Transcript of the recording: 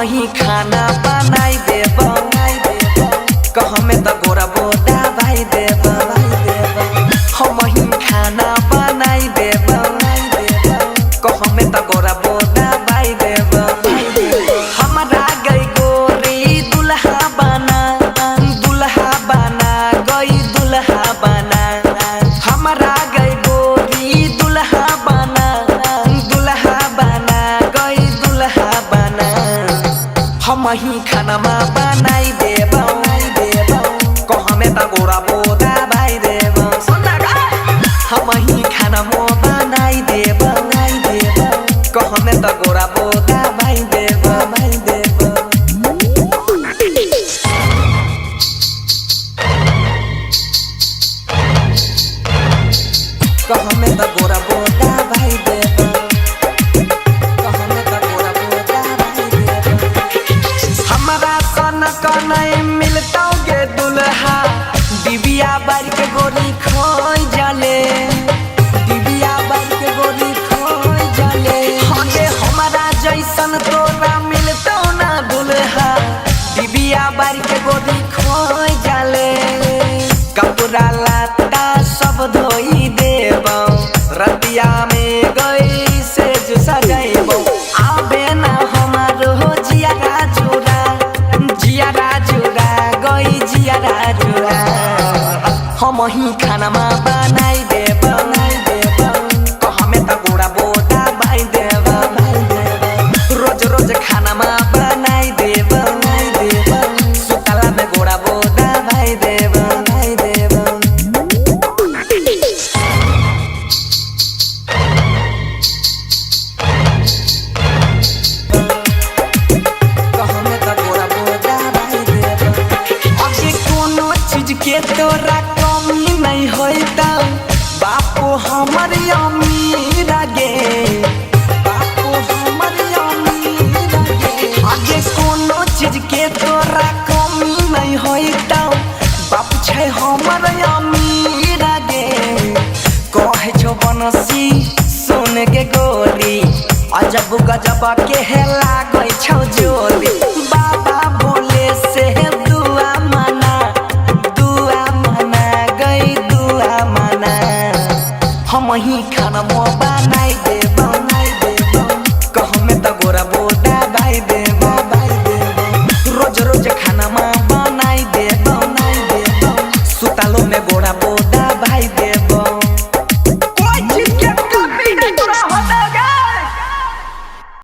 ही खाना बनाई देब कहमे त गोरा बोदा भाई देब हम ही खाना बनाई देब कहमे त गोरा बोदा भाई देब हमरा गई गोरी दुल्हा बना गई दुल्हा बना हमरा गई गोरी दुल्हा बना गई दुल्हा बना हम ही खाना बनाई देब कहमे त गोरा बोदा भाई देब हम ही खाना बनाई देब कहमे त गोरा बोदा भाई देब कहमे त गोरा बोदा भाई देब कहमे त गोरा बोदा भाई देब हमरा सन कनै मिलतौ गे दुल्हा डिबिया बार के गोरी खोई जाले डिबिया बार के गोरी खोई जाले हगे हमरा जैसन तोरा मिलतौ ना दुल्हा डिबिया बार के गोरी खोई जाले कपड़ा लत्ता सब धोई देबौ रतिया में गई से जो सजैबौ आबे ना हमारो जियारा जुड़ा गई जियारा जुड़ा हम ही खाना बनाई देब कहमे त गोरा बोदा भाई देब रोज रोज खाना बनाई देब सुतला में गोरा बोदा भाई देब कहमे त गोरा बोदा भाई देब अगे कोनो चीज के तोरा कमी नहीं होता बापू हमर अमीर गे बापू हमर अमीर गे आगे कोनो चीज के तोरा कमी नहीं होता बापू छै हमर अमीर गे कहे छो बनसी सुन के गोरी अजब गजब के है लागै छौ जोरी बाबा बोले से दुआ मना गई दुआ मना हम ही खाना बनाई